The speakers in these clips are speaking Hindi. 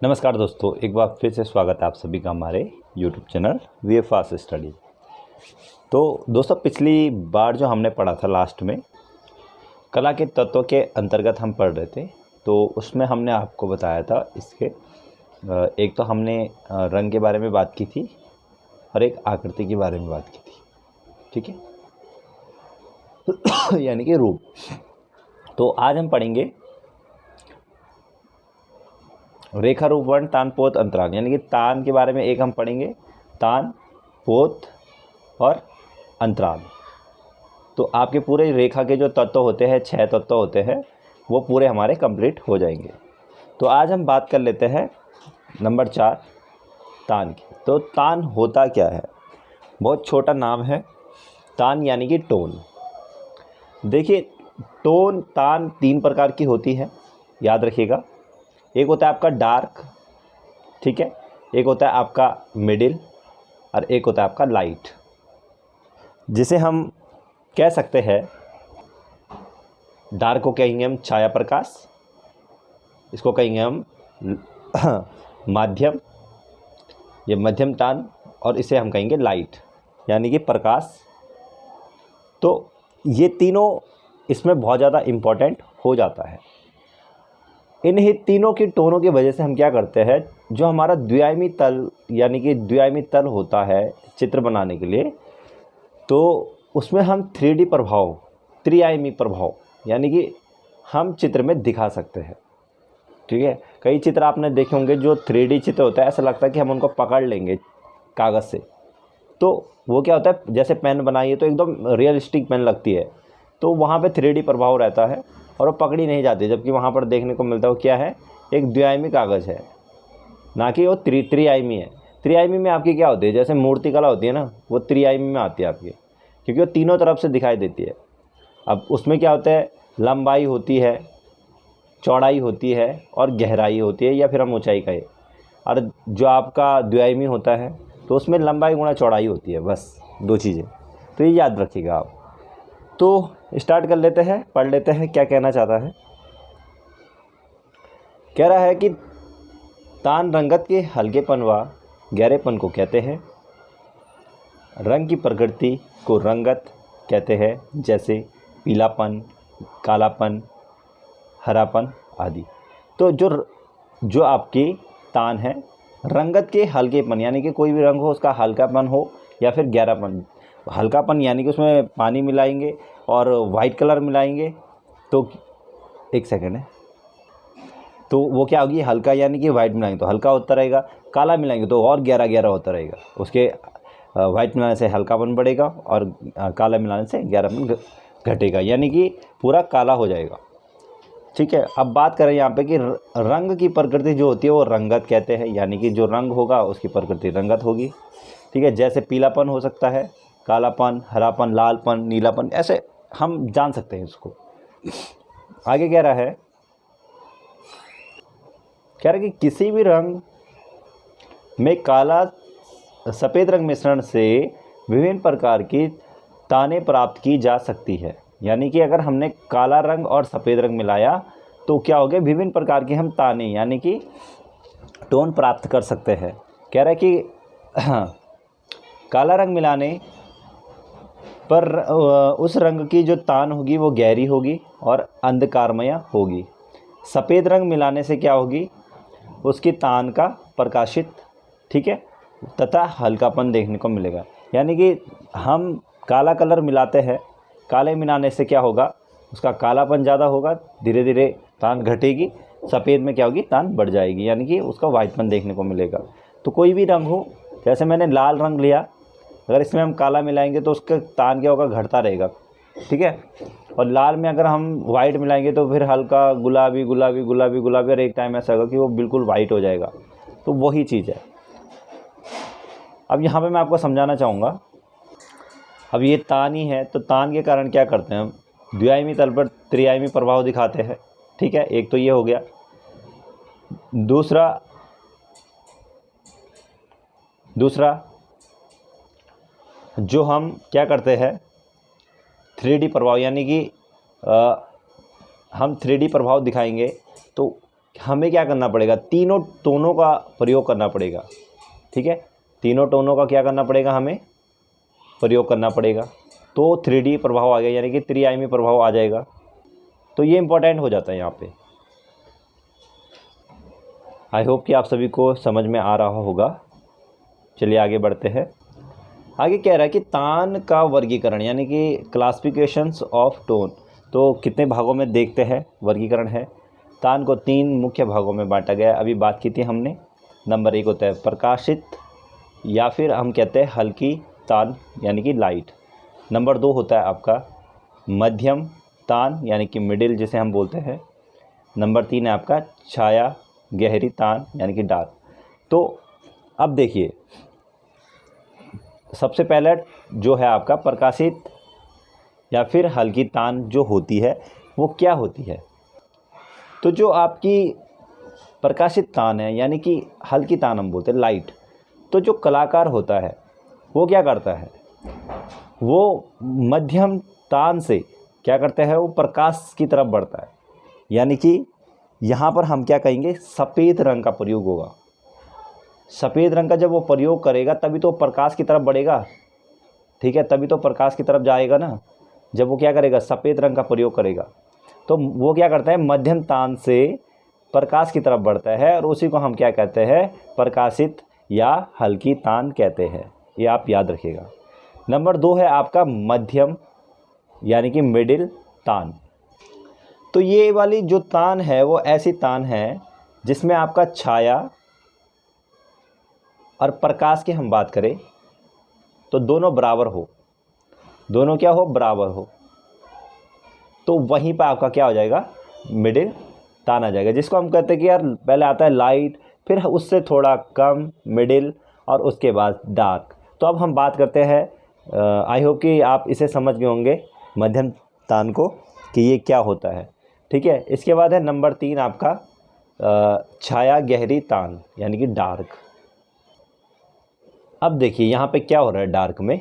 नमस्कार दोस्तों, एक बार फिर से स्वागत है आप सभी का हमारे YouTube channel we fast study. तो दोस्तों, पिछली बार जो हमने पढ़ा था लास्ट में कला के तत्वों के अंतर्गत हम पढ़ रहे थे। तो उसमें हमने आपको बताया था इसके एक तो हमने रंग के बारे में बात की थी और एक आकृति के बारे में बात की थी, ठीक है। यानी कि रूप। तो आज हम पढ़ेंगे रेखा रूप वर्ण तान पोत अंतराल, यानी कि तान के बारे में एक हम पढ़ेंगे, तान, पोत और अंतराल। तो आपके पूरे रेखा के जो तत्व होते हैं, 6 तत्व होते हैं, वो पूरे हमारे कंप्लीट हो जाएंगे। तो आज हम बात कर लेते हैं नंबर 4 तान की। तो तान होता क्या है? बहुत छोटा नाम है तान, यानी कि टोन। देखिए, टोन तान 3 प्रकार की होती है, याद रखिएगा। एक होता है आपका डार्क, ठीक है, एक होता है आपका मिडिल और एक होता है आपका लाइट, जिसे हम कह सकते हैं डार्क को कहेंगे हम छाया प्रकाश, इसको कहेंगे हम माध्यम, ये मध्यम तान, और इसे हम कहेंगे लाइट, यानी कि प्रकाश। तो ये तीनों इसमें बहुत ज़्यादा इम्पोर्टेंट हो जाता है। इन्हीं तीनों की टोनों की वजह से हम क्या करते हैं, जो हमारा द्विआयामी तल, यानी कि द्विआयामी तल होता है चित्र बनाने के लिए, तो उसमें हम 3D प्रभाव, त्रिआयामी प्रभाव, यानी कि हम चित्र में दिखा सकते हैं, ठीक है। कई चित्र आपने देखे होंगे जो 3D चित्र होता है, ऐसा लगता है कि हम उनको पकड़ लेंगे कागज़ से। तो वो क्या होता है, जैसे पेन बनाइए तो एकदम रियलिस्टिक पेन लगती है, तो वहाँ पे 3D प्रभाव रहता है और वो पकड़ी नहीं जाती, जबकि वहाँ पर देखने को मिलता है वो क्या है, एक द्विआयामी कागज़ है, ना कि वो त्रिआयामी है। त्रिआयामी में आपकी क्या होती है, जैसे मूर्ति कला होती है ना, वो त्रिआयामी में आती है आपकी, क्योंकि वो तीनों तरफ से दिखाई देती है। अब उसमें क्या होता है, लंबाई होती है, चौड़ाई होती है और गहराई होती है, या फिर हम ऊंचाई कहें। और जो आपका द्विआयामी होता है तो उसमें लंबाई गुणा चौड़ाई होती है, बस 2 चीज़ें। तो ये याद रखिएगा आप। तो स्टार्ट कर लेते हैं, पढ़ लेते हैं क्या कहना चाहता है। कह रहा है कि तान रंगत के हल्केपन व गहरेपन को कहते हैं। रंग की प्रकृति को रंगत कहते हैं, जैसे पीलापन, कालापन, हरापन आदि। तो जो आपकी तान है, रंगत के हल्केपन, यानी कि कोई भी रंग हो उसका हल्कापन हो या फिर गहरापन। हल्कापन यानी कि उसमें पानी मिलाएंगे और वाइट कलर मिलाएंगे, तो एक सेकेंड है, तो वो क्या होगी, हल्का यानी कि वाइट मिलाएंगे तो हल्का होता रहेगा, काला मिलाएंगे तो और गहरा गहरा होता रहेगा। उसके वाइट मिलाने से हल्कापन बढ़ेगा और काला मिलाने से गहरापन घटेगा, यानी कि पूरा काला हो जाएगा, ठीक है। अब बात करें यहाँ पे कि रंग की प्रकृति जो होती है वो रंगत कहते हैं, यानी कि जो रंग होगा उसकी प्रकृति रंगत होगी, ठीक है। जैसे पीलापन हो सकता है, कालापन, हरापन, लालपन, नीलापन, ऐसे हम जान सकते हैं इसको। आगे कह रहा है कि किसी भी रंग में काला सफ़ेद रंग मिश्रण से विभिन्न प्रकार की ताने प्राप्त की जा सकती है। यानी कि अगर हमने काला रंग और सफ़ेद रंग मिलाया तो क्या हो गया, विभिन्न प्रकार के हम ताने यानी कि टोन प्राप्त कर सकते हैं। कह रहा है कि काला रंग मिलाने पर उस रंग की जो तान होगी वो गहरी होगी और अंधकारमय होगी। सफ़ेद रंग मिलाने से क्या होगी, उसकी तान का प्रकाशित, ठीक है, तथा हल्कापन देखने को मिलेगा। यानी कि हम काला कलर मिलाते हैं, काले मिलाने से क्या होगा, उसका कालापन ज़्यादा होगा, धीरे धीरे तान घटेगी, सफ़ेद में क्या होगी, तान बढ़ जाएगी, यानी कि उसका वाइटपन देखने को मिलेगा। तो कोई भी रंग हो, जैसे मैंने लाल रंग लिया, अगर इसमें हम काला मिलाएंगे तो उसका तान क्या होगा, घटता रहेगा, ठीक है। और लाल में अगर हम वाइट मिलाएंगे तो फिर हल्का गुलाबी गुलाबी गुलाबी गुलाबी, और एक टाइम ऐसा होगा कि वो बिल्कुल वाइट हो जाएगा। तो वही चीज़ है। अब यहाँ पे मैं आपको समझाना चाहूँगा, अब ये तान ही है, तो तान के कारण क्या करते हैं हम, द्विआयामी तल पर त्रिआयामी प्रभाव दिखाते हैं, ठीक है। एक तो ये हो गया। दूसरा जो हम क्या करते हैं, 3D प्रभाव, यानी कि हम 3D प्रभाव दिखाएंगे तो हमें क्या करना पड़ेगा, तीनों टोनों का प्रयोग करना पड़ेगा। ठीक है, तीनों टोनों का क्या करना पड़ेगा, हमें प्रयोग करना पड़ेगा। तो 3D प्रभाव आ गया, यानी कि त्रिआयामी प्रभाव आ जाएगा। तो ये इम्पोर्टेंट हो जाता है यहाँ पे। आई होप कि आप सभी को समझ में आ रहा होगा। चलिए आगे बढ़ते हैं। आगे कह रहा है कि तान का वर्गीकरण, यानी कि क्लासिफिकेशंस ऑफ टोन। तो कितने भागों में देखते हैं वर्गीकरण है। तान को 3 मुख्य भागों में बांटा गया है, अभी बात की थी हमने। नंबर 1 होता है प्रकाशित, या फिर हम कहते हैं हल्की तान, यानी कि लाइट। नंबर 2 होता है आपका मध्यम तान, यानी कि मिडिल जिसे हम बोलते हैं। नंबर 3 है आपका छाया गहरी तान, यानी कि डार्क। तो अब देखिए, सबसे पहले जो है आपका प्रकाशित या फिर हल्की तान जो होती है वो क्या होती है। तो जो आपकी प्रकाशित तान है, यानी कि हल्की तान हम बोलते हैं लाइट, तो जो कलाकार होता है वो क्या करता है, वो मध्यम तान से क्या करता है, वो प्रकाश की तरफ बढ़ता है। यानी कि यहाँ पर हम क्या कहेंगे, सफ़ेद रंग का प्रयोग होगा। सफ़ेद रंग का जब वो प्रयोग करेगा तभी तो प्रकाश की तरफ बढ़ेगा। ठीक है, तभी तो प्रकाश की तरफ जाएगा ना, जब वो क्या करेगा, सफ़ेद रंग का प्रयोग करेगा। तो वो क्या करता है, मध्यम तान से प्रकाश की तरफ बढ़ता है, और उसी को हम क्या कहते हैं, प्रकाशित या हल्की तान कहते हैं। ये आप याद रखिएगा। नंबर 2 है आपका मध्यम, यानी कि मिडिल तान। तो ये वाली जो तान है वो ऐसी तान है जिसमें आपका छाया और प्रकाश की हम बात करें तो दोनों बराबर हो, दोनों क्या हो, बराबर हो। तो वहीं पर आपका क्या हो जाएगा, मिडिल तान आ जाएगा, जिसको हम कहते हैं कि यार पहले आता है लाइट, फिर उससे थोड़ा कम मिडिल, और उसके बाद डार्क। तो अब हम बात करते हैं, आई होप कि आप इसे समझ गए होंगे मध्यम तान को, कि ये क्या होता है। ठीक है, इसके बाद है नंबर 3 आपका छाया गहरी तान, यानी कि डार्क। अब देखिए यहाँ पे क्या हो रहा है डार्क में।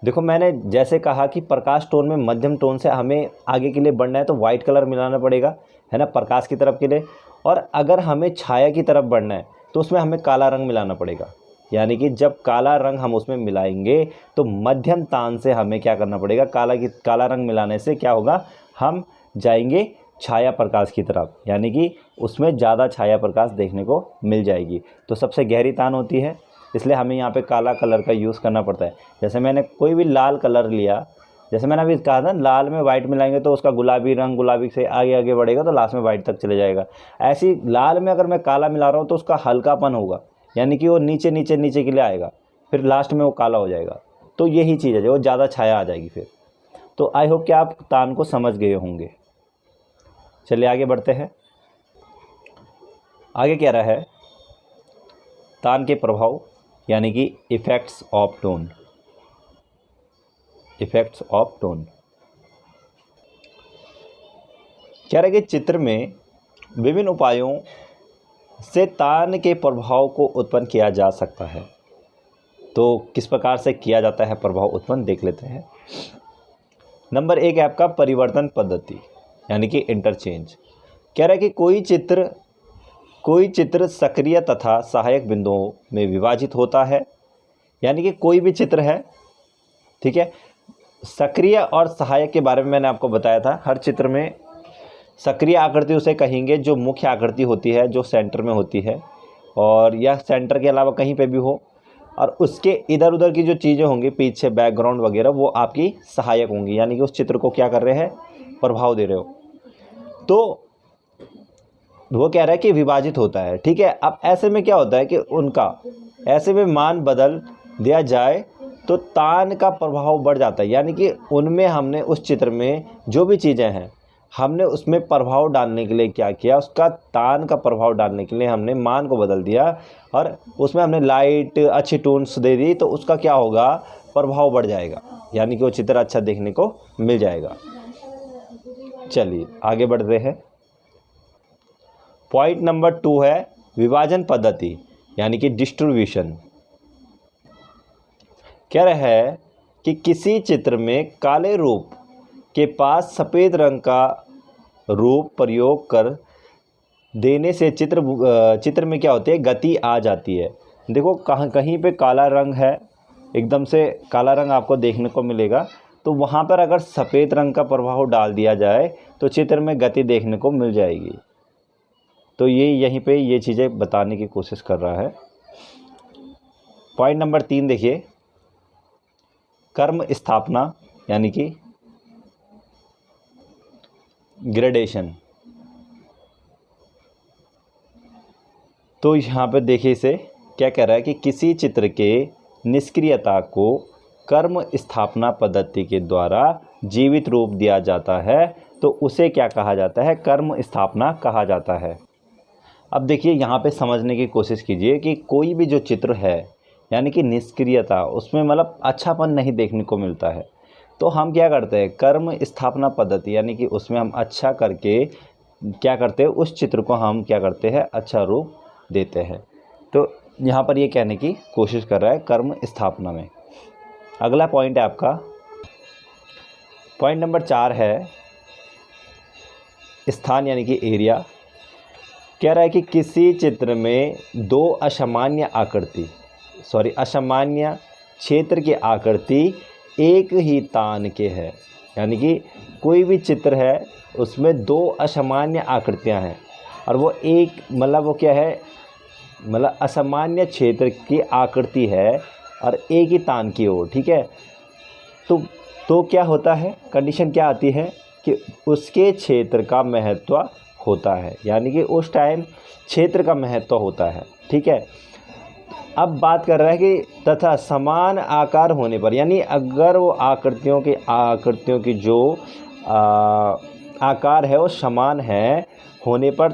देखो, मैंने जैसे कहा कि प्रकाश टोन में मध्यम टोन से हमें आगे के लिए बढ़ना है तो वाइट कलर मिलाना पड़ेगा, है ना, प्रकाश की तरफ के लिए। और अगर हमें छाया की तरफ बढ़ना है तो उसमें हमें काला रंग मिलाना पड़ेगा। यानी कि जब काला रंग हम उसमें मिलाएंगे तो मध्यम तान से हमें क्या करना पड़ेगा, काला रंग मिलाने से क्या होगा, हम जाएंगे छाया प्रकाश की तरफ, यानी कि उसमें ज़्यादा छाया प्रकाश देखने को मिल जाएगी। तो सबसे गहरी तान होती है, इसलिए हमें यहाँ पे काला कलर का यूज़ करना पड़ता है। जैसे मैंने कोई भी लाल कलर लिया, जैसे मैंने अभी कहा था, लाल में वाइट मिलाएंगे तो उसका गुलाबी रंग, गुलाबी से आगे आगे बढ़ेगा तो लास्ट में वाइट तक चले जाएगा। ऐसी लाल में अगर मैं काला मिला रहा हूँ तो उसका हल्कापन होगा, यानी कि वो नीचे नीचे नीचे के लिए आएगा, फिर लास्ट में वो काला हो जाएगा। तो यही चीज़ है, जो वो ज़्यादा छाया आ जाएगी फिर। तो आई होप कि आप तान को समझ गए होंगे। चलिए आगे बढ़ते हैं। आगे क्या रहा है, तान के प्रभाव, यानी कि effects of tone. Effects of tone क्या रहा है कि चित्र में विभिन्न उपायों से तान के प्रभाव को उत्पन्न किया जा सकता है। तो किस प्रकार से किया जाता है प्रभाव उत्पन्न, देख लेते हैं। नंबर 1 है आपका परिवर्तन पद्धति, यानी कि इंटरचेंज। कह रहा है कि कोई चित्र सक्रिय तथा सहायक बिंदुओं में विभाजित होता है। यानी कि कोई भी चित्र है, ठीक है, सक्रिय और सहायक के बारे में मैंने आपको बताया था। हर चित्र में सक्रिय आकृति उसे कहेंगे जो मुख्य आकृति होती है, जो सेंटर में होती है, और यह सेंटर के अलावा कहीं पे भी हो, और उसके इधर उधर की जो चीज़ें होंगी, पीछे बैकग्राउंड वगैरह, वो आपकी सहायक होंगी, यानी कि उस चित्र को क्या कर रहे हैं, प्रभाव दे रहे हो। तो वो कह रहा है कि विभाजित होता है। ठीक है, अब ऐसे में क्या होता है कि उनका ऐसे में मान बदल दिया जाए तो तान का प्रभाव बढ़ जाता है। यानी कि उनमें हमने उस चित्र में जो भी चीज़ें हैं, हमने उसमें प्रभाव डालने के लिए क्या किया, उसका तान का प्रभाव डालने के लिए हमने मान को बदल दिया, और उसमें हमने लाइट अच्छी टोन्स दे दी, तो उसका क्या होगा, प्रभाव बढ़ जाएगा, यानी कि वो चित्र अच्छा देखने को मिल जाएगा। चलिए आगे बढ़ते हैं। पॉइंट नंबर 2 है विभाजन पद्धति, यानी कि डिस्ट्रीब्यूशन। कह रहा है कि किसी चित्र में काले रूप के पास सफ़ेद रंग का रूप प्रयोग कर देने से चित्र में क्या होती है, गति आ जाती है। देखो कहीं पे काला रंग है, एकदम से काला रंग आपको देखने को मिलेगा, तो वहाँ पर अगर सफ़ेद रंग का प्रभाव डाल दिया जाए तो चित्र में गति देखने को मिल जाएगी। तो ये यहीं पे ये चीज़ें बताने की कोशिश कर रहा है। पॉइंट नंबर 3 देखिए, कर्म स्थापना यानी कि ग्रेडेशन। तो यहाँ पे देखिए इसे क्या कह रहा है कि किसी चित्र के निष्क्रियता को कर्म स्थापना पद्धति के द्वारा जीवित रूप दिया जाता है, तो उसे क्या कहा जाता है, कर्म स्थापना कहा जाता है। अब देखिए यहाँ पे समझने की कोशिश कीजिए कि कोई भी जो चित्र है यानी कि निष्क्रियता, उसमें मतलब अच्छापन नहीं देखने को मिलता है, तो हम क्या करते हैं, कर्म स्थापना पद्धति यानी कि उसमें हम अच्छा करके क्या करते हैं, उस चित्र को हम क्या करते हैं, अच्छा रूप देते हैं। तो यहाँ पर ये कहने की कोशिश कर रहा है कर्म स्थापना में। अगला पॉइंट है आपका पॉइंट नंबर 4 है स्थान यानी कि एरिया। कह रहा है कि किसी चित्र में दो असामान्य क्षेत्र की आकृति एक ही तान के है, यानी कि कोई भी चित्र है उसमें दो असामान्य आकृतियां हैं और वो एक मतलब वो क्या है, मतलब असामान्य क्षेत्र की आकृति है और एक ही तान की ओर, ठीक है। तो क्या होता है, कंडीशन क्या आती है कि उसके क्षेत्र का महत्व होता है, यानी कि उस टाइम क्षेत्र का महत्व होता है, ठीक है। अब बात कर रहा है कि तथा समान आकार होने पर, यानी अगर वो आकृतियों की जो आकार है वो समान है होने पर,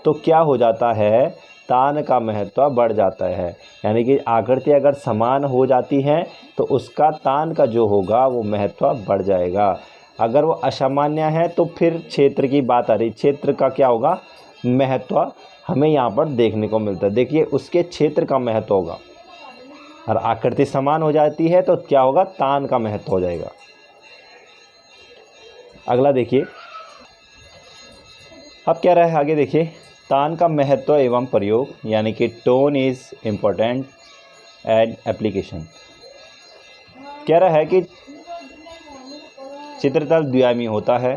तो क्या हो जाता है, तान का महत्व बढ़ जाता है। यानी कि आकृति अगर समान हो जाती है तो उसका तान का जो होगा वो महत्व बढ़ जाएगा। अगर वो असामान्य है तो फिर क्षेत्र की बात आ रही, क्षेत्र का क्या होगा, महत्व हमें यहाँ पर देखने को मिलता है। देखिए उसके क्षेत्र का महत्व होगा, और आकृति समान हो जाती है तो क्या होगा, तान का महत्व हो जाएगा। अगला देखिए, अब क्या रहा है आगे देखिए, तान का महत्व एवं प्रयोग, यानी कि tone is important and application. कह रहा है कि चित्रतल द्विआयामी होता है,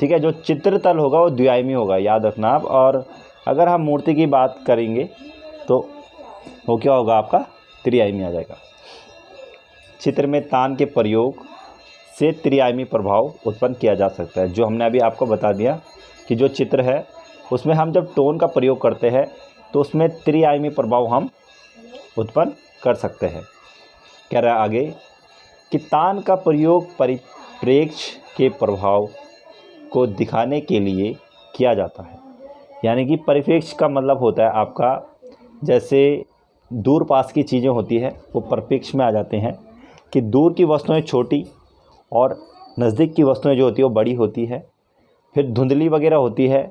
ठीक है। जो चित्रतल होगा वो द्विआयामी होगा, याद रखना आप। और अगर हम मूर्ति की बात करेंगे तो वो क्या होगा, आपका त्रिआयामी आ जाएगा। चित्र में तान के प्रयोग से त्रिआयामी प्रभाव उत्पन्न किया जा सकता है, जो हमने अभी आपको बता दिया कि जो चित्र है उसमें हम जब टोन का प्रयोग करते हैं तो उसमें त्रिआयामी प्रभाव हम उत्पन्न कर सकते हैं। कह रहा है आगे कि तान का प्रयोग परिप्रेक्ष्य के प्रभाव को दिखाने के लिए किया जाता है। यानी कि परिप्रेक्ष्य का मतलब होता है आपका, जैसे दूर पास की चीज़ें होती है वो परिप्रेक्ष्य में आ जाते हैं, कि दूर की वस्तुएं छोटी और नज़दीक की वस्तुएं जो होती है वो बड़ी होती है। फिर धुंधली वगैरह होती है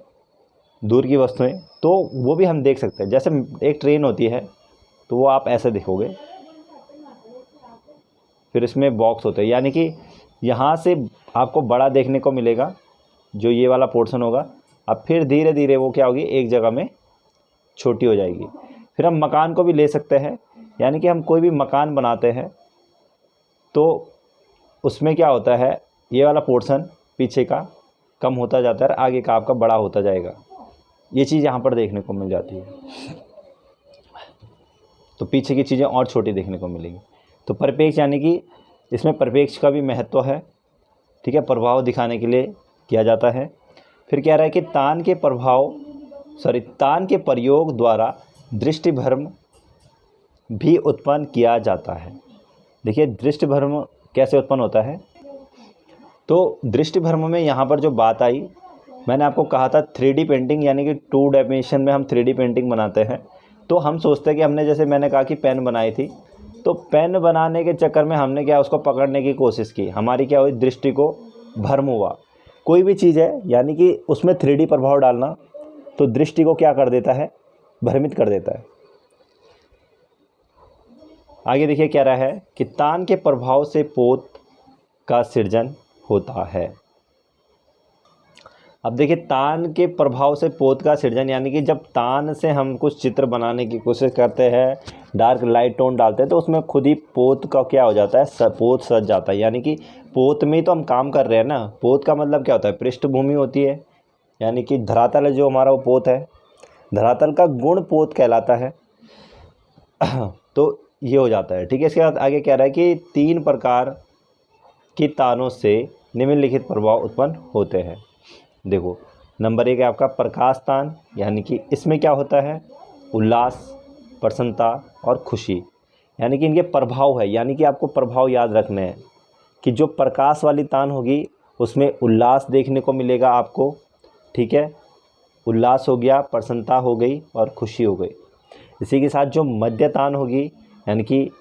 दूर की वस्तुएं, तो वो भी हम देख सकते हैं। जैसे एक ट्रेन होती है तो वो आप ऐसे देखोगे, फिर इसमें बॉक्स होते हैं, यानी कि यहाँ से आपको बड़ा देखने को मिलेगा जो ये वाला पोर्शन होगा। अब फिर धीरे धीरे वो क्या होगी, एक जगह में छोटी हो जाएगी। फिर हम मकान को भी ले सकते हैं, यानी कि हम कोई भी मकान बनाते हैं तो उसमें क्या होता है, ये वाला पोर्शन पीछे का कम होता जाता है, आगे का आपका बड़ा होता जाएगा। ये चीज़ यहाँ पर देखने को मिल जाती है, तो पीछे की चीज़ें और छोटी देखने को मिलेंगी। तो परिप्रेक्ष्य यानी कि इसमें परिप्रेक्ष्य का भी महत्व है, ठीक है, प्रभाव दिखाने के लिए किया जाता है। फिर कह रहा है कि तान के प्रयोग द्वारा दृष्टिभ्रम भी उत्पन्न किया जाता है। देखिए दृष्टिभ्रम कैसे उत्पन्न होता है, तो दृष्टिभ्रम में यहाँ पर जो बात आई, मैंने आपको कहा था 3D पेंटिंग, यानी कि 2 डायमेंशन में हम 3D पेंटिंग बनाते हैं। तो हम सोचते हैं कि हमने, जैसे मैंने कहा कि पेन बनाई थी, तो पेन बनाने के चक्कर में हमने क्या, उसको पकड़ने की कोशिश की, हमारी क्या हुई, दृष्टि को भ्रम हुआ। कोई भी चीज़ है यानी कि उसमें 3D प्रभाव डालना तो दृष्टि को क्या कर देता है, भ्रमित कर देता है। आगे देखिए क्या रहा है कि तान के प्रभाव से पोत का सृजन होता है। अब देखिए तान के प्रभाव से पोत का सृजन, यानी कि जब तान से हम कुछ चित्र बनाने की कोशिश करते हैं, डार्क लाइट टोन डालते हैं, तो उसमें खुद ही पोत का क्या हो जाता है, पोत सज जाता है। यानी कि पोत में तो हम काम कर रहे हैं ना। पोत का मतलब क्या होता है, पृष्ठभूमि होती है, यानी कि धरातल है जो हमारा वो पोत है, धरातल का गुण पोत कहलाता है। तो ये हो जाता है, ठीक है। इसके बाद आगे कह रहा है कि 3 प्रकार की तानों से निम्नलिखित प्रभाव उत्पन्न होते हैं। देखो, नंबर 1 है आपका प्रकाश तान, यानी कि इसमें क्या होता है, उल्लास, प्रसन्नता और खुशी, यानी कि इनके प्रभाव है। यानी कि आपको प्रभाव याद रखने हैं कि जो प्रकाश वाली तान होगी उसमें उल्लास देखने को मिलेगा आपको, ठीक है, उल्लास हो गया, प्रसन्नता हो गई और खुशी हो गई। इसी के साथ जो मध्य तान होगी, यानी कि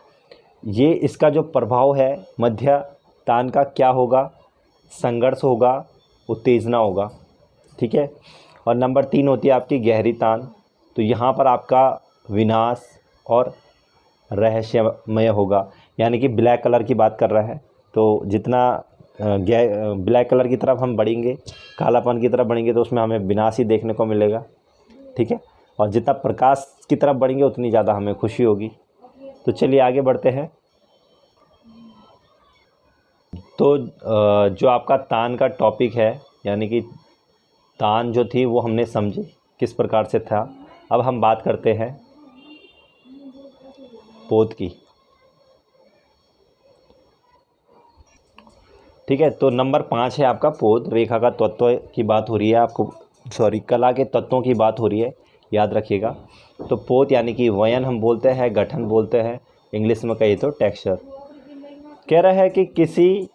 ये इसका जो प्रभाव है मध्य तान का क्या होगा, संघर्ष होगा, उत्तेजना होगा, ठीक है। और नंबर 3 होती है आपकी गहरी तान, तो यहाँ पर आपका विनाश और रहस्यमय होगा, यानी कि ब्लैक कलर की बात कर रहा है। तो जितना ब्लैक कलर की तरफ हम बढ़ेंगे, कालापन की तरफ बढ़ेंगे, तो उसमें हमें विनाश ही देखने को मिलेगा, ठीक है। और जितना प्रकाश की तरफ बढ़ेंगे उतनी ज़्यादा हमें खुशी होगी। तो चलिए आगे बढ़ते हैं। तो जो आपका तान का टॉपिक है, यानी कि तान जो थी वो हमने समझी किस प्रकार से था। अब हम बात करते हैं पोत की, ठीक है। तो नंबर 5 है आपका पोत। रेखा का तत्व की बात हो रही है, आपको कला के तत्वों की बात हो रही है, याद रखिएगा। तो पोत यानी कि वयन हम बोलते हैं, गठन बोलते हैं, इंग्लिश में कहिए तो टेक्सचर। कह रहा है कि किसी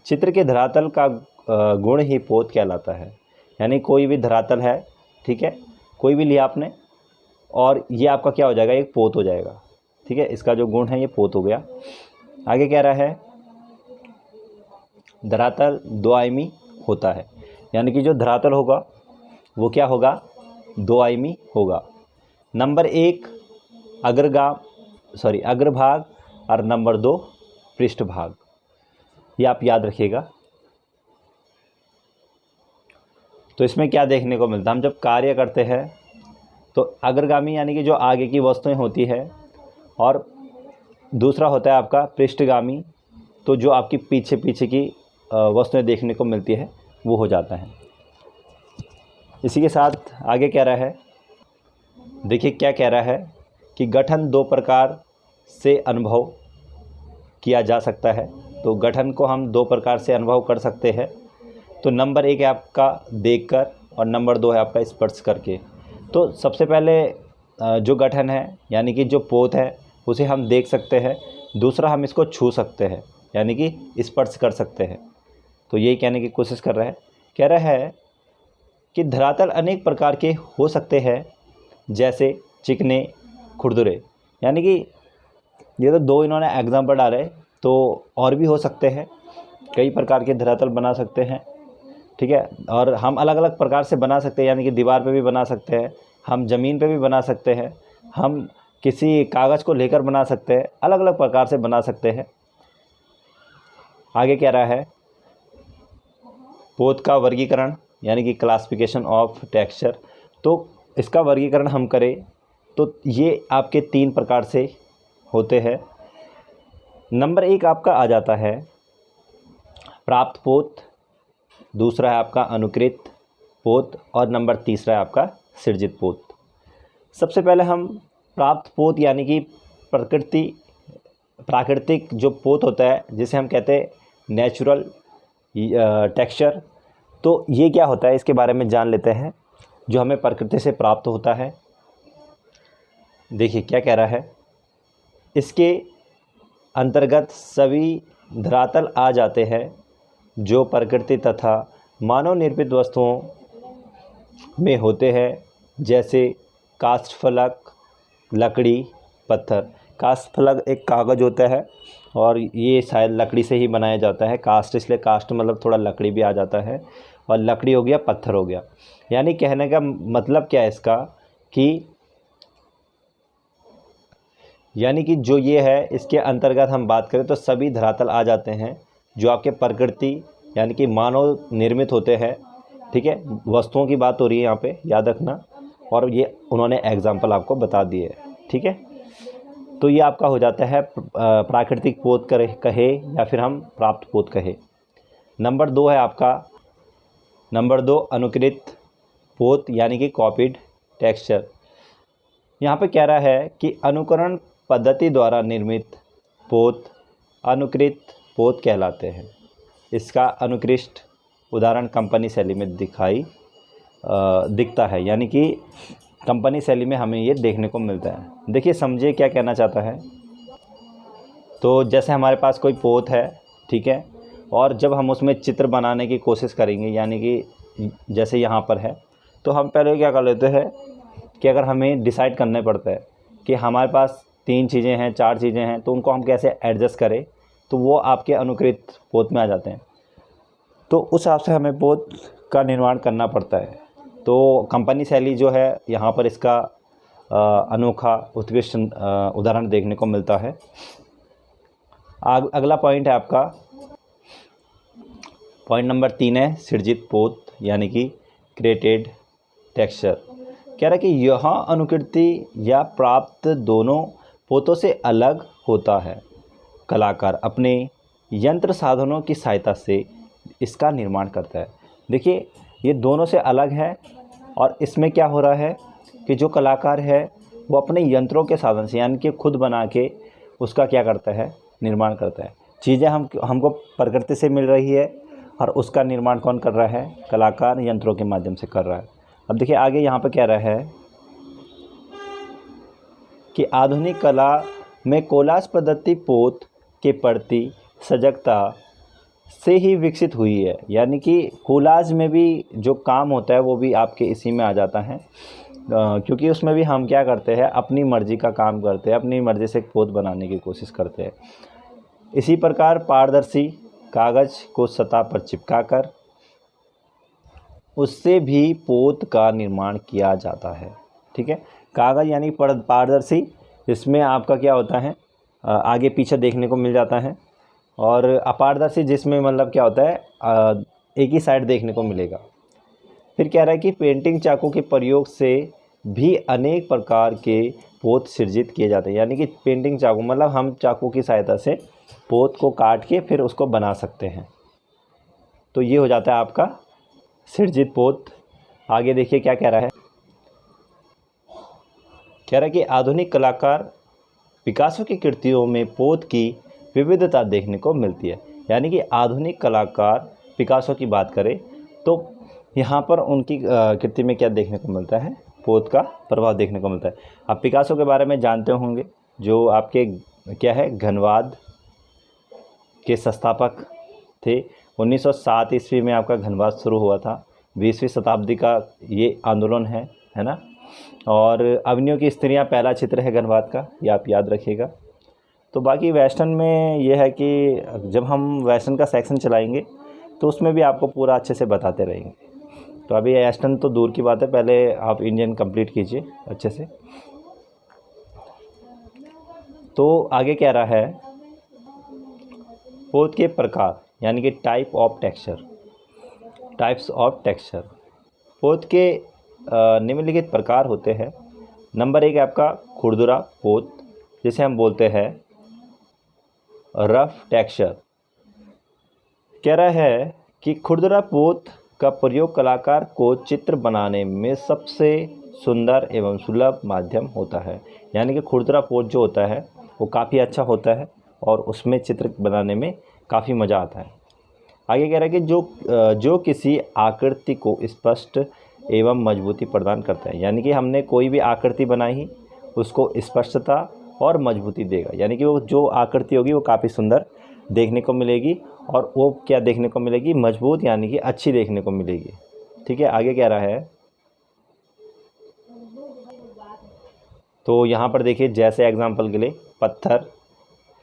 चित्र के धरातल का गुण ही पोत कहलाता है। यानी कोई भी धरातल है, ठीक है, कोई भी लिया आपने, और ये आपका क्या हो जाएगा, एक पोत हो जाएगा, ठीक है। इसका जो गुण है ये पोत हो गया। आगे कह रहा है धरातल 2 आयामी होता है, यानी कि जो धरातल होगा वो क्या होगा, 2 आयामी होगा। नंबर 1 अग्रभाग और नंबर 2 पृष्ठभाग, ये आप याद रखिएगा। तो इसमें क्या देखने को मिलता है, हम जब कार्य करते हैं तो अग्रगामी यानी कि जो आगे की वस्तुएं होती है, और दूसरा होता है आपका पृष्ठगामी, तो जो आपकी पीछे पीछे की वस्तुएं देखने को मिलती है वो हो जाता है। इसी के साथ आगे कह रहा है, देखिए क्या कह रहा है कि गठन 2 प्रकार से अनुभव किया जा सकता है। तो गठन को हम 2 प्रकार से अनुभव कर सकते हैं। तो नंबर 1 है आपका देखकर और नंबर 2 है आपका स्पर्श करके। तो सबसे पहले जो गठन है यानी कि जो पोत है उसे हम देख सकते हैं, दूसरा हम इसको छू सकते हैं यानी कि स्पर्श कर सकते हैं। तो यही कहने की कोशिश कर रहा है। कह रहा है कि धरातल अनेक प्रकार के हो सकते हैं, जैसे चिकने, खुरदुरे, यानी कि ये तो 2 इन्होंने एग्जाम्पल डाले, तो और भी हो सकते हैं, कई प्रकार के धरातल बना सकते हैं, ठीक है। और हम अलग अलग प्रकार से बना सकते हैं, यानी कि दीवार पे भी बना सकते हैं, हम ज़मीन पे भी बना सकते हैं, हम किसी कागज़ को लेकर बना सकते हैं, अलग अलग प्रकार से बना सकते हैं। आगे कह रहा है पोत का वर्गीकरण यानी कि क्लासिफिकेशन ऑफ टेक्सचर। तो इसका वर्गीकरण हम करें तो ये आपके 3 प्रकार से होते हैं। नंबर 1 आपका आ जाता है प्राप्त पोत, दूसरा है आपका अनुकृत पोत और नंबर तीसरा है आपका सृजित पोत। सबसे पहले हम प्राप्त पोत यानी कि प्राकृतिक जो पोत होता है जिसे हम कहते हैं नेचुरल टेक्सचर, तो ये क्या होता है इसके बारे में जान लेते हैं, जो हमें प्रकृति से प्राप्त होता है। देखिए क्या कह रहा है, इसके अंतर्गत सभी धरातल आ जाते हैं जो प्रकृति तथा मानव निर्मित वस्तुओं में होते हैं, जैसे काष्ठफलक, लकड़ी, पत्थर। काष्ठफलक एक कागज़ होता है और ये शायद लकड़ी से ही बनाया जाता है, काष्ठ इसलिए काष्ठ मतलब थोड़ा लकड़ी भी आ जाता है, और लकड़ी हो गया, पत्थर हो गया। यानी कहने का मतलब क्या है इसका कि यानी कि जो ये है इसके अंतर्गत हम बात करें तो सभी धरातल आ जाते हैं जो आपके प्रकृति यानी कि मानव निर्मित होते हैं, ठीक है, वस्तुओं की बात हो रही है यहाँ पे, याद रखना। और ये उन्होंने एग्जाम्पल आपको बता दिए है, ठीक है। तो ये आपका हो जाता है प्राकृतिक पोत कहे या फिर हम प्राप्त पोत कहे। नंबर 2 है आपका, नंबर 2 अनुकृत पोत यानी कि कॉपीड टेक्सचर। यहाँ पे कह रहा है कि अनुकरण पद्धति द्वारा निर्मित पोत अनुकृत पोत कहलाते हैं। इसका अनुकृष्ट उदाहरण कंपनी शैली में दिखता है, यानी कि कंपनी शैली में हमें ये देखने को मिलता है। देखिए समझिए क्या कहना चाहता है। तो जैसे हमारे पास कोई पोत है, ठीक है, और जब हम उसमें चित्र बनाने की कोशिश करेंगे, यानी कि जैसे यहाँ पर है, तो हम पहले क्या कर लेते हैं कि अगर हमें डिसाइड करना पड़ता है कि हमारे पास 3 चीज़ें हैं, 4 चीज़ें हैं, तो उनको हम कैसे एडजस्ट करें, तो वो आपके अनुकृत पोत में आ जाते हैं। तो उस हिसाब से हमें पोत का निर्माण करना पड़ता है। तो कंपनी शैली जो है यहाँ पर इसका अनोखा उत्कृष्ट उदाहरण देखने को मिलता है। अगला पॉइंट है आपका, पॉइंट नंबर 3 है सृजित पोत यानी कि क्रिएटेड टेक्सचर। कह रहा है कि यह अनुकृति या प्राप्त दोनों पोतों से अलग होता है। कलाकार अपने यंत्र साधनों की सहायता से इसका निर्माण करता है। देखिए ये दोनों से अलग है, और इसमें क्या हो रहा है कि जो कलाकार है वो अपने यंत्रों के साधन से यानी कि खुद बना के उसका क्या करता है, निर्माण करता है। चीज़ें हमको प्रकृति से मिल रही है और उसका निर्माण कौन कर रहा है, कलाकार यंत्रों के माध्यम से कर रहा है। अब देखिए आगे यहाँ पर कह रहा है कि आधुनिक कला में कोलाज पद्धति पोत के प्रति सजगता से ही विकसित हुई है। यानी कि कोलाज में भी जो काम होता है वो भी आपके इसी में आ जाता है, क्योंकि उसमें भी हम क्या करते हैं, अपनी मर्ज़ी का काम करते हैं, अपनी मर्ज़ी से पोत बनाने की कोशिश करते हैं। इसी प्रकार पारदर्शी कागज़ को सतह पर चिपकाकर उससे भी पोत का निर्माण किया जाता है, ठीक है। कागज़ यानी पारदर्शी, इसमें आपका क्या होता है, आगे पीछे देखने को मिल जाता है, और अपारदर्शी जिसमें मतलब क्या होता है, एक ही साइड देखने को मिलेगा। फिर कह रहा है कि पेंटिंग चाकू के प्रयोग से भी अनेक प्रकार के पोत सृजित किए जाते हैं। यानी कि पेंटिंग चाकू मतलब हम चाकू की सहायता से पोत को काट के फिर उसको बना सकते हैं। तो ये हो जाता है आपका सृजित पोत। आगे देखिए क्या कह रहा है, कह रहा है कि आधुनिक कलाकार पिकासो की कृतियों में पोत की विविधता देखने को मिलती है। यानी कि आधुनिक कलाकार पिकासो की बात करें तो यहाँ पर उनकी कृति में क्या देखने को मिलता है, पोत का प्रभाव देखने को मिलता है। आप पिकासो के बारे में जानते होंगे, जो आपके क्या है, घनवाद के संस्थापक थे। 1907 ईस्वी में आपका घनवाद शुरू हुआ था। 20वीं शताब्दी का ये आंदोलन है ना। और अवनियों की स्त्रियां पहला चित्र है घनवाद का, ये आप याद रखिएगा। तो बाकी वेस्टर्न में ये है कि जब हम वेस्टर्न का सेक्शन चलाएंगे तो उसमें भी आपको पूरा अच्छे से बताते रहेंगे। तो अभी वेस्टर्न तो दूर की बात है, पहले आप इंडियन कंप्लीट कीजिए अच्छे से। तो आगे कह रहा है पोत के प्रकार यानी कि टाइप्स ऑफ टेक्सचर। पोत के निम्नलिखित प्रकार होते हैं। नंबर 1 है आपका खुरदुरा पोत, जिसे हम बोलते हैं रफ टेक्सचर। कह रहा है कि खुरदुरा पोत का प्रयोग कलाकार को चित्र बनाने में सबसे सुंदर एवं सुलभ माध्यम होता है। यानी कि खुरदुरा पोत जो होता है वो काफ़ी अच्छा होता है और उसमें चित्र बनाने में काफ़ी मज़ा आता है। आगे कह रहा है कि जो किसी आकृति को स्पष्ट एवं मजबूती प्रदान करता है। यानी कि हमने कोई भी आकृति बनाई उसको स्पष्टता और मजबूती देगा। यानी कि वो जो आकृति होगी वो काफ़ी सुंदर देखने को मिलेगी, और वो क्या देखने को मिलेगी, मजबूत यानी कि अच्छी देखने को मिलेगी, ठीक है। आगे कह रहा है, तो यहाँ पर देखिए जैसे एग्जांपल के लिए पत्थर,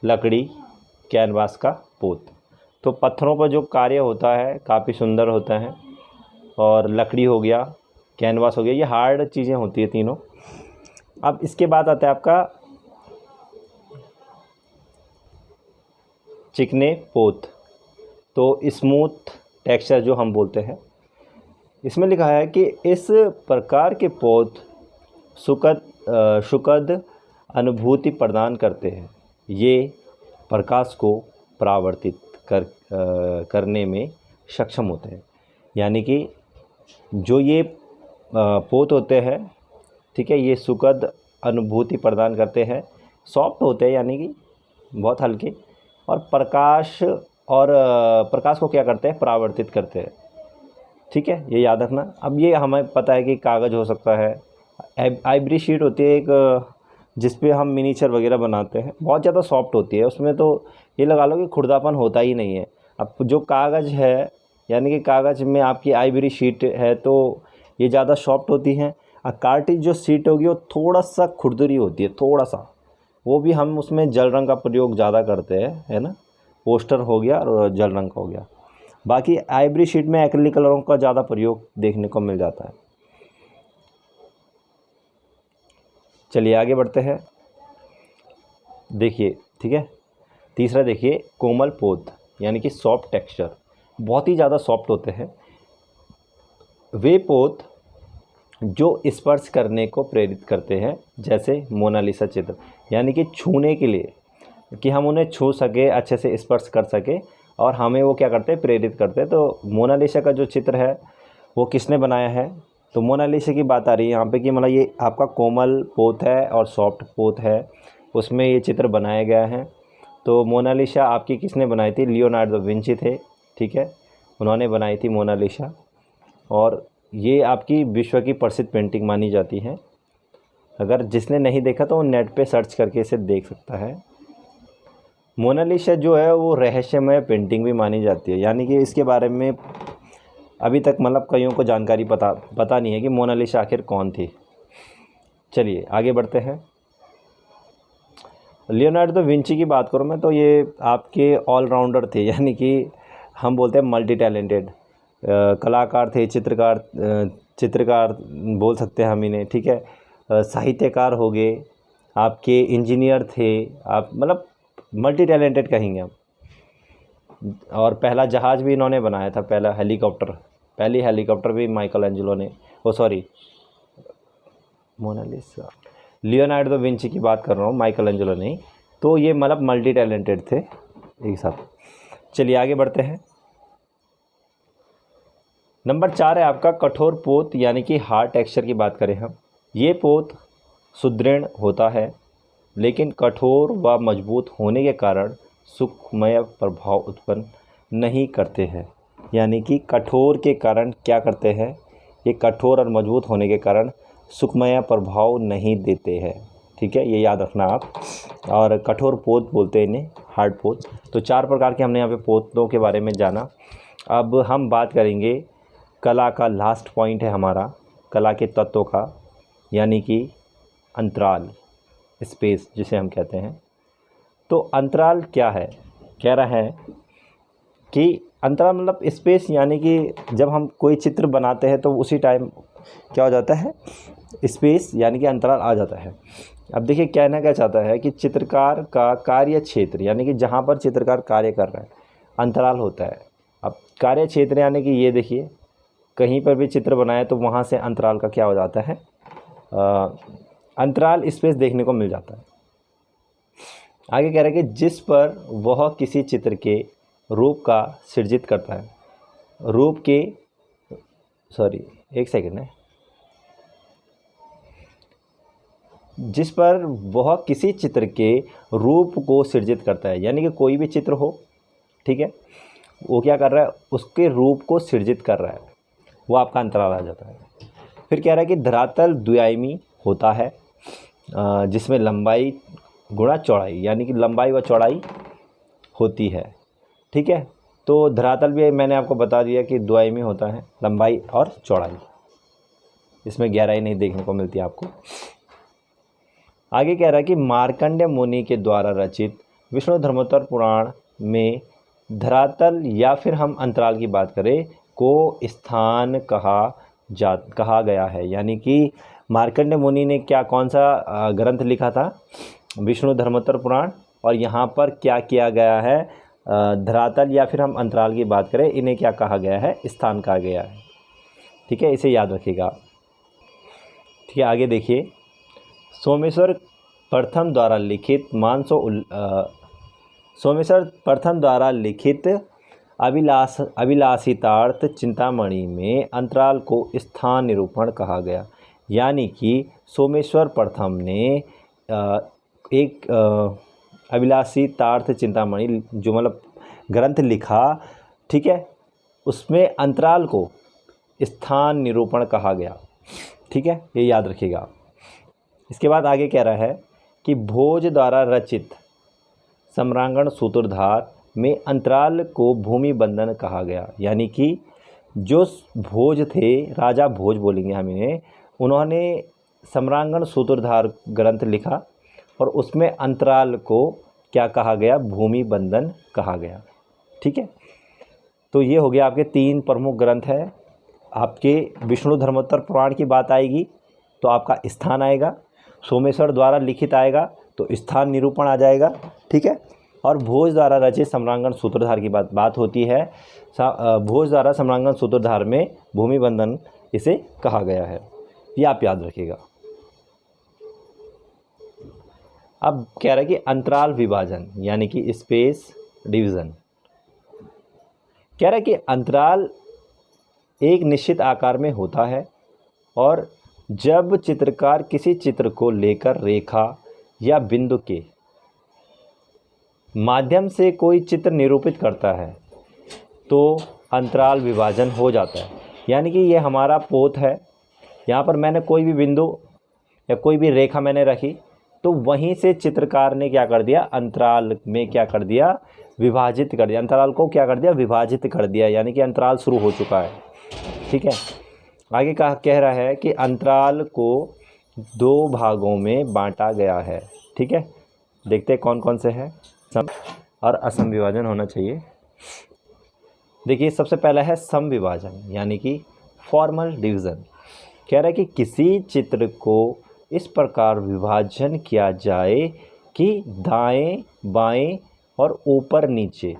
लकड़ी, कैनवास का पोत। तो पत्थरों पर जो कार्य होता है काफ़ी सुंदर होता है, और लकड़ी हो गया, कैनवास हो गया, ये हार्ड चीज़ें होती है तीनों। अब इसके बाद आता है आपका चिकने पोत। तो स्मूथ टेक्सचर जो हम बोलते हैं, इसमें लिखा है कि इस प्रकार के पोत सुखद अनुभूति प्रदान करते हैं। ये प्रकाश को परावर्तित करने में सक्षम होते हैं। यानी कि जो ये पोत होते हैं, ठीक है, ये सुखद अनुभूति प्रदान करते हैं, सॉफ्ट होते हैं यानी कि बहुत हल्के, और प्रकाश को क्या करते हैं, परावर्तित करते हैं। ठीक है, ये याद रखना। अब ये हमें पता है कि कागज़ हो सकता है, आइवरी शीट होती है एक, जिस पे हम मिनीचर वगैरह बनाते हैं, बहुत ज़्यादा सॉफ्ट होती है, उसमें तो ये लगा लो कि खुरदापन होता ही नहीं है। अब जो कागज़ है, यानी कि कागज़ में आपकी आइवरी शीट है तो ये ज़्यादा सॉफ्ट होती हैं, और कार्टिज जो शीट होगी वो थोड़ा सा खुरदरी होती है, थोड़ा सा, वो भी हम उसमें जल रंग का प्रयोग ज़्यादा करते हैं, है ना। पोस्टर हो गया और जल रंग का हो गया। बाकी आइवरी शीट में एक्रिलिक कलरों का ज़्यादा प्रयोग देखने को मिल जाता है। चलिए आगे बढ़ते हैं। देखिए, ठीक है, तीसरा देखिए, कोमल पोत यानी कि सॉफ्ट टेक्सचर, बहुत ही ज़्यादा सॉफ्ट होते हैं वे पोत जो स्पर्श करने को प्रेरित करते हैं, जैसे मोनालिसा चित्र, यानी कि छूने के लिए, कि हम उन्हें छू सके, अच्छे से स्पर्श कर सके, और हमें वो क्या करते हैं, प्रेरित करते हैं। तो मोनालिसा का जो चित्र है वो किसने बनाया है, तो मोनालिसा की बात आ रही है यहाँ पे कि मतलब ये आपका कोमल पोत है और सॉफ्ट पोत है, उसमें ये चित्र बनाया गया है। तो मोनालिसा आपकी किसने बनाई थी, लियोनार्डो दा विंची थे, ठीक है, उन्होंने बनाई थी मोनालिसा, और ये आपकी विश्व की प्रसिद्ध पेंटिंग मानी जाती है। अगर जिसने नहीं देखा तो वो नेट पे सर्च करके इसे देख सकता है। मोनालिसा जो है वो रहस्यमय पेंटिंग भी मानी जाती है, यानी कि इसके बारे में अभी तक मतलब कईयों को जानकारी पता नहीं है कि मोनालिसा आखिर कौन थी। चलिए आगे बढ़ते हैं। लियोनार्डो दा विंची की बात करूँ मैं तो ये आपके ऑलराउंडर थे, यानी कि हम बोलते हैं मल्टी टैलेंटेड कलाकार थे, चित्रकार बोल सकते हैं हम इन्हें, ठीक है, साहित्यकार हो गए, आपके इंजीनियर थे, आप मतलब मल्टी टैलेंटेड कहेंगे हम। और पहला जहाज़ भी इन्होंने बनाया था, पहली हेलीकॉप्टर भी माइकल एंजेलो ने, मोनालिसा, लियोनार्डो दा विंची की बात कर रहा हूँ, माइकल एंजेलो नहीं। तो ये मतलब मल्टी टैलेंटेड थे एक साथ। चलिए आगे बढ़ते हैं। नंबर 4 है आपका कठोर पोत, यानी कि हार्ड टेक्सचर की बात करें हम। ये पोत सुदृढ़ होता है, लेकिन कठोर व मजबूत होने के कारण सुखमय प्रभाव उत्पन्न नहीं करते हैं। यानी कि कठोर के कारण क्या करते हैं, ये कठोर और मजबूत होने के कारण सुखमय प्रभाव नहीं देते हैं, ठीक है, ये याद रखना आप। और कठोर पोत बोलते हैं इन्हें, हार्ड पोत। तो 4 प्रकार के हमने यहाँ पे पोतों के बारे में जाना। अब हम बात करेंगे कला का, लास्ट पॉइंट है हमारा कला के तत्वों का, यानी कि अंतराल, स्पेस जिसे हम कहते हैं। तो अंतराल क्या है, कह रहा है कि अंतराल मतलब स्पेस, यानी कि जब हम कोई चित्र बनाते हैं तो उसी टाइम क्या हो जाता है, स्पेस यानी कि अंतराल आ जाता है। अब देखिए कहना क्या चाहता है कि चित्रकार का कार्य क्षेत्र, यानी कि जहाँ पर चित्रकार कार्य कर रहा है, अंतराल होता है। अब कार्य क्षेत्र यानी कि ये देखिए, कहीं पर भी चित्र बनाए तो वहाँ से अंतराल का क्या हो जाता है, अंतराल स्पेस देखने को मिल जाता है। आगे कह रहा है कि जिस पर वह किसी चित्र के रूप का सृजित करता है, जिस पर वह किसी चित्र के रूप को सृजित करता है, यानी कि कोई भी चित्र हो, ठीक है, वो क्या कर रहा है, उसके रूप को सृजित कर रहा है, वो आपका अंतराल आ जाता है। फिर कह रहा है कि धरातल द्विआयामी होता है, जिसमें लंबाई गुणा चौड़ाई, यानी कि लंबाई व चौड़ाई होती है, ठीक है। तो धरातल भी मैंने आपको बता दिया कि द्विआयामी होता है, लंबाई और चौड़ाई, इसमें गहराई नहीं देखने को मिलती आपको। आगे कह रहा है कि मार्कंडेय मुनि के द्वारा रचित विष्णु धर्मोत्तर पुराण में धरातल या फिर हम अंतराल की बात करें को स्थान कहा गया है। यानी कि मार्कंडेय मुनि ने कौन सा ग्रंथ लिखा था, विष्णु धर्मोत्तर पुराण, और यहाँ पर क्या किया गया है, धरातल या फिर हम अंतराल की बात करें, इन्हें क्या कहा गया है, स्थान कहा गया है, ठीक है, इसे याद रखिएगा। ठीक है, आगे देखिए, सोमेश्वर प्रथम द्वारा लिखित सोमेश्वर प्रथम द्वारा लिखित अभिलाषितार्थ चिंतामणि में अंतराल को स्थान निरूपण कहा गया। यानी कि सोमेश्वर प्रथम ने एक अभिलाषितार्थ चिंतामणि जो मतलब ग्रंथ लिखा, ठीक है, उसमें अंतराल को स्थान निरूपण कहा गया। ठीक है, ये याद रखिएगा। इसके बाद आगे कह रहा है कि भोज द्वारा रचित सम्रांगण सूत्रधार में अंतराल को भूमि बंधन कहा गया। यानी कि जो भोज थे, राजा भोज बोलेंगे हम इन्हें, उन्होंने सम्रांगण सूत्रधार ग्रंथ लिखा और उसमें अंतराल को क्या कहा गया? भूमि बंधन कहा गया। ठीक है, तो ये हो गया आपके 3 प्रमुख ग्रंथ है। आपके विष्णु धर्मोत्तर पुराण की बात आएगी तो आपका स्थान आएगा, सोमेश्वर द्वारा लिखित आएगा तो स्थान निरूपण आ जाएगा। ठीक है, और भोज द्वारा रचित सम्रांगण सूत्रधार की बात होती है। भोज द्वारा सम्रांगण सूत्रधार में भूमि बंधन इसे कहा गया है, ये आप याद रखिएगा। अब कह रहा है कि अंतराल विभाजन यानी कि स्पेस डिवीज़न। कह रहा है कि अंतराल एक निश्चित आकार में होता है और जब चित्रकार किसी चित्र को लेकर रेखा या बिंदु के माध्यम से कोई चित्र निरूपित करता है तो अंतराल विभाजन हो जाता है। यानी कि ये हमारा पोत है, यहाँ पर मैंने कोई भी बिंदु या कोई भी रेखा मैंने रखी तो वहीं से चित्रकार ने क्या कर दिया? अंतराल में क्या कर दिया? विभाजित कर दिया। अंतराल को क्या कर दिया? विभाजित कर दिया, यानी कि अंतराल शुरू हो चुका है। ठीक है, आगे कह रहा है कि अंतराल को 2 भागों में बांटा गया है। ठीक है, देखते हैं कौन कौन से हैं। सम और असम विभाजन होना चाहिए। देखिए, सबसे पहला है सम विभाजन यानी कि फॉर्मल डिवीज़न। कह रहा है कि किसी चित्र को इस प्रकार विभाजन किया जाए कि दाएं बाएं और ऊपर नीचे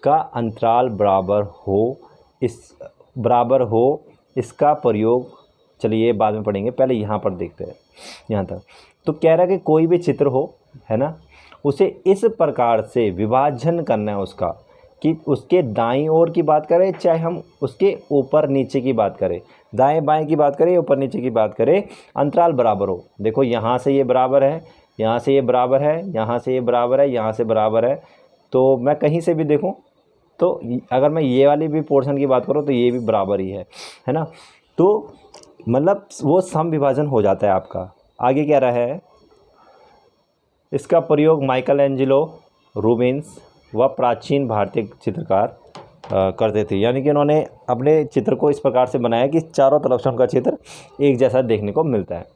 का अंतराल बराबर हो, इसका प्रयोग, चलिए बाद में पढ़ेंगे, पहले यहाँ पर देखते हैं यहाँ तक। तो कह रहा है कि कोई भी चित्र हो, है ना, उसे इस प्रकार से विभाजन करना है उसका कि उसके दाईं ओर की बात करें चाहे हम उसके ऊपर नीचे की बात करें, दाएं बाएं की बात करें, ऊपर नीचे की बात करें, अंतराल बराबर हो। देखो, यहाँ से ये बराबर है, यहाँ से ये बराबर है, यहाँ से ये बराबर है, यहाँ से बराबर है। तो मैं कहीं से भी देखूँ तो अगर मैं ये वाली भी पोर्शन की बात करूँ तो ये भी बराबर ही है ना। तो मतलब वो सम विभाजन हो जाता है आपका। आगे कह रहा है इसका प्रयोग माइकल एंजेलो, रूबेंस व प्राचीन भारतीय चित्रकार करते थे। यानी कि उन्होंने अपने चित्र को इस प्रकार से बनाया कि चारों तरफ से उनका चित्र एक जैसा देखने को मिलता है।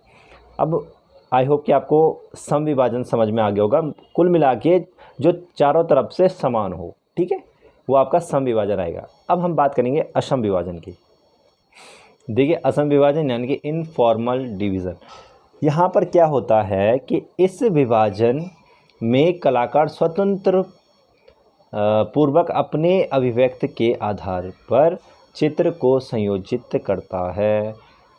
अब आई होप कि आपको सम विभाजन समझ में आ गया होगा। कुल मिला के जो चारों तरफ से समान हो, ठीक है, वो आपका सम विभाजन आएगा। अब हम बात करेंगे असम विभाजन की। देखिए, असम विभाजन यानी कि इनफॉर्मल डिवीज़न। यहाँ पर क्या होता है कि इस विभाजन में कलाकार स्वतंत्र पूर्वक अपने अभिव्यक्ति के आधार पर चित्र को संयोजित करता है,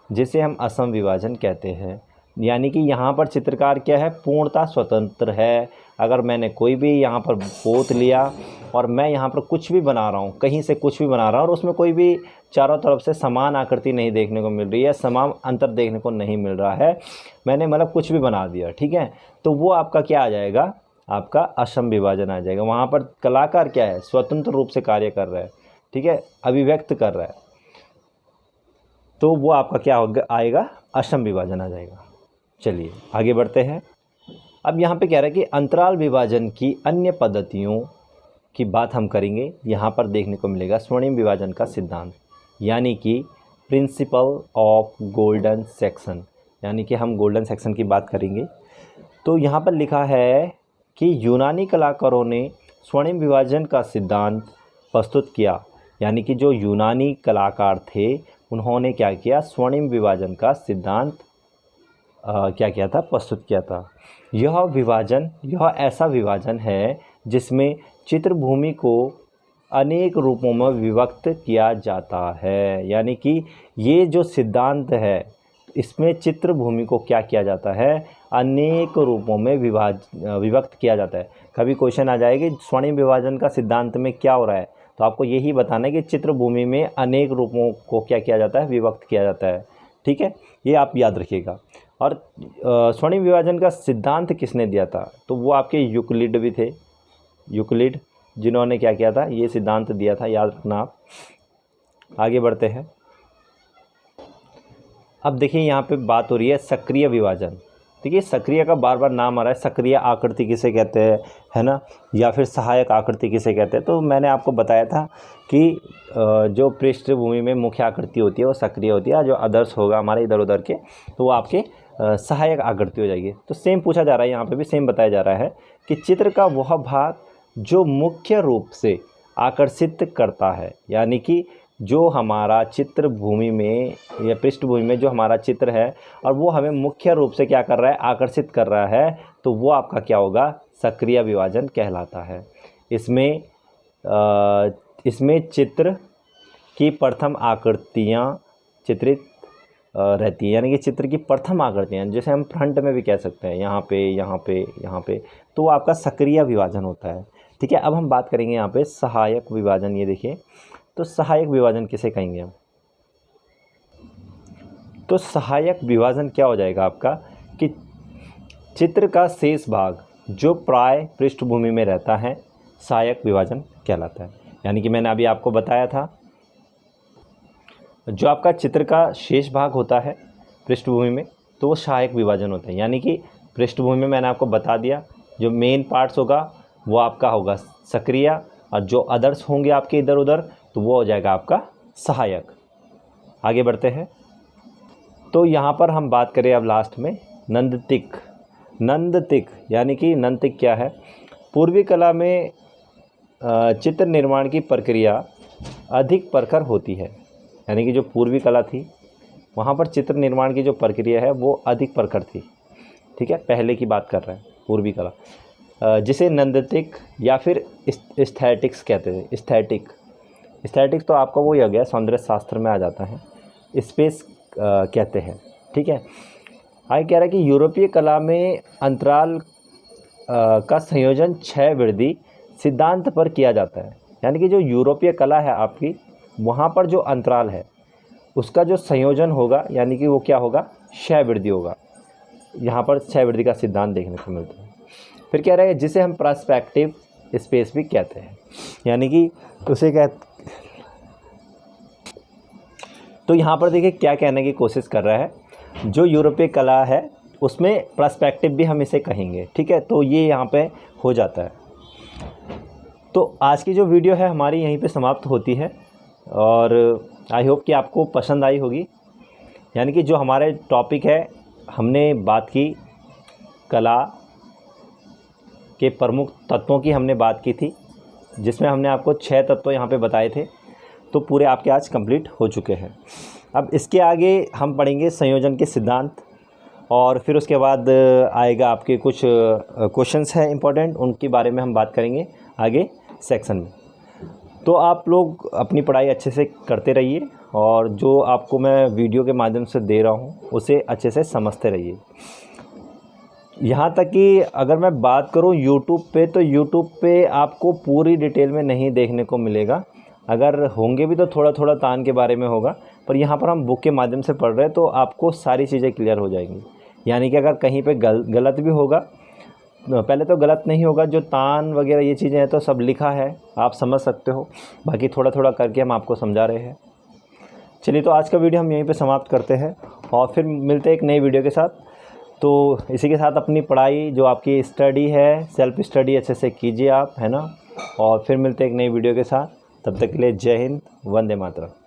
जिसे हम असम विभाजन कहते हैं। यानी कि यहाँ पर चित्रकार क्या है? पूर्णतः स्वतंत्र है। अगर मैंने कोई भी यहाँ पर पोत लिया और मैं यहाँ पर कुछ भी बना रहा हूँ, कहीं से कुछ भी बना रहा हूँ और उसमें कोई भी चारों तरफ से समान आकृति नहीं देखने को मिल रही है, समान अंतर देखने को नहीं मिल रहा है, मैंने मतलब कुछ भी बना दिया, ठीक है, तो वो आपका क्या आ जाएगा? आपका असम विभाजन आ जाएगा। वहाँ पर कलाकार क्या है? स्वतंत्र रूप से कार्य कर रहा है, ठीक है, अभिव्यक्त कर रहा है, तो वो आपका क्या आएगा? असम विभाजन आ जाएगा। चलिए आगे बढ़ते हैं। अब यहाँ पे कह रहा है कि अंतराल विभाजन की अन्य पद्धतियों की बात हम करेंगे। यहाँ पर देखने को मिलेगा स्वर्णिम विभाजन का सिद्धांत, यानी कि प्रिंसिपल ऑफ गोल्डन सेक्शन, यानी कि हम गोल्डन सेक्शन की बात करेंगे। तो यहाँ पर लिखा है कि यूनानी कलाकारों ने स्वर्णिम विभाजन का सिद्धांत प्रस्तुत किया। यानी कि जो यूनानी कलाकार थे उन्होंने क्या किया? स्वर्णिम विभाजन का सिद्धांत क्या किया था? प्रस्तुत किया था। यह ऐसा विभाजन है जिसमें चित्रभूमि को अनेक रूपों में विभक्त किया जाता है। यानी कि ये जो सिद्धांत है इसमें चित्र भूमि को क्या किया जाता है, अनेक रूपों में विभक्त किया जाता है। कभी क्वेश्चन आ जाएगी स्वर्णिम विभाजन का सिद्धांत में क्या हो रहा है, तो आपको यही बताना है कि चित्र भूमि में अनेक रूपों को क्या किया जाता है, विभक्त किया जाता है। ठीक है, ये आप याद रखिएगा। और स्वर्णिम विभाजन का सिद्धांत किसने दिया था, तो वो आपके यूक्लिड भी थे, यूक्लिड, जिन्होंने क्या किया था, ये सिद्धांत दिया था, याद रखना आप। आगे बढ़ते हैं। अब देखिए यहाँ पे बात हो रही है सक्रिय विभाजन। देखिए सक्रिय का बार बार नाम आ रहा है, सक्रिय आकृति किसे कहते हैं, है ना, या फिर सहायक आकृति किसे कहते हैं। तो मैंने आपको बताया था कि जो पृष्ठभूमि में मुख्य आकृति होती है वो सक्रिय होती है, जो अदर्श होगा हमारे इधर उधर के तो वो आपके सहायक आकृति हो जाएगी। तो सेम पूछा जा रहा है, यहाँ पे भी सेम बताया जा रहा है कि चित्र का वह भाग जो मुख्य रूप से आकर्षित करता है, यानी कि जो हमारा चित्र भूमि में या पृष्ठभूमि में जो हमारा चित्र है और वो हमें मुख्य रूप से क्या कर रहा है, आकर्षित कर रहा है, तो वो आपका क्या होगा, सक्रिय विभाजन कहलाता है। इसमें चित्र की प्रथम आकृतियाँ चित्रित रहती है, यानी कि चित्र की प्रथम आकृतियाँ, जैसे हम फ्रंट में भी कह सकते हैं, यहाँ पे यहाँ पे यहाँ पे, तो वो आपका सक्रिय विभाजन होता है। ठीक है, अब हम बात करेंगे यहाँ पे सहायक विभाजन। ये देखिए, तो सहायक विभाजन किसे कहेंगे हम, तो सहायक विभाजन क्या हो जाएगा आपका कि चित्र का शेष भाग जो प्राय पृष्ठभूमि में रहता है सहायक विभाजन कहलाता है। यानी कि मैंने अभी आपको बताया था जो आपका चित्र का शेष भाग होता है पृष्ठभूमि में तो वो सहायक विभाजन होता है। यानी कि पृष्ठभूमि में मैंने आपको बता दिया जो मेन पार्ट्स होगा वो आपका होगा सक्रिय, और जो अदर्स होंगे आपके इधर उधर तो वो हो जाएगा आपका सहायक। आगे बढ़ते हैं। तो यहाँ पर हम बात करें अब लास्ट में नंदतिक। नंदतिक यानी कि नंदतिक क्या है, पूर्वी कला में चित्र निर्माण की प्रक्रिया अधिक प्रखर होती है। यानी कि जो पूर्वी कला थी वहाँ पर चित्र निर्माण की जो प्रक्रिया है वो अधिक प्रखर थी। ठीक है, पहले की बात कर रहे हैं पूर्वी कला, जिसे नंदतिक या फिर एस्थेटिक्स कहते थे। एस्थेटिक्स तो आपका वही हो गया, सौंदर्य शास्त्र में आ जाता है, स्पेस कहते हैं। ठीक है, आगे कह रहा है कि यूरोपीय कला में अंतराल का संयोजन 6 वृद्धि सिद्धांत पर किया जाता है। यानी कि जो यूरोपीय कला है आपकी, वहाँ पर जो अंतराल है उसका जो संयोजन होगा यानी कि वो क्या होगा, 6 वृद्धि होगा। यहाँ पर 6 वृद्धि का सिद्धांत देखने को मिलता है। फिर कह रहा है जिसे हम पर्सपेक्टिव स्पेस भी कहते हैं, यानी कि उसे तो यहाँ पर देखिए क्या कहने की कोशिश कर रहा है, जो यूरोपीय कला है उसमें पर्सपेक्टिव भी हम इसे कहेंगे। ठीक है, तो ये यहाँ पे हो जाता है। तो आज की जो वीडियो है हमारी यहीं पे समाप्त होती है और आई होप कि आपको पसंद आई होगी। यानी कि जो हमारे टॉपिक है हमने बात की कला के प्रमुख तत्वों की हमने बात की थी, जिसमें हमने आपको 6 तत्व यहाँ पे बताए थे, तो पूरे आपके आज कंप्लीट हो चुके हैं। अब इसके आगे हम पढ़ेंगे संयोजन के सिद्धांत और फिर उसके बाद आएगा आपके कुछ क्वेश्चंस हैं इंपॉर्टेंट, उनके बारे में हम बात करेंगे आगे सेक्शन में। तो आप लोग अपनी पढ़ाई अच्छे से करते रहिए और जो आपको मैं वीडियो के माध्यम से दे रहा हूँ उसे अच्छे से समझते रहिए। यहाँ तक कि अगर मैं बात करूँ यूट्यूब पे, तो यूट्यूब पे आपको पूरी डिटेल में नहीं देखने को मिलेगा। अगर होंगे भी तो थोड़ा थोड़ा तान के बारे में होगा, पर यहाँ पर हम बुक के माध्यम से पढ़ रहे हैं तो आपको सारी चीज़ें क्लियर हो जाएंगी। यानी कि अगर कहीं पे गलत भी होगा, पहले तो गलत नहीं होगा, जो तान वगैरह ये चीज़ें हैं तो सब लिखा है, आप समझ सकते हो, बाकी थोड़ा थोड़ा करके हम आपको समझा रहे हैं। चलिए, तो आज का वीडियो हम यहीं पे समाप्त करते हैं और फिर मिलते हैं एक नई वीडियो के साथ। तो इसी के साथ अपनी पढ़ाई जो आपकी स्टडी है, सेल्फ स्टडी अच्छे से कीजिए आप, है ना, और फिर मिलते हैं एक नई वीडियो के साथ। तब तक के लिए जय हिंद, वंदे मातरम।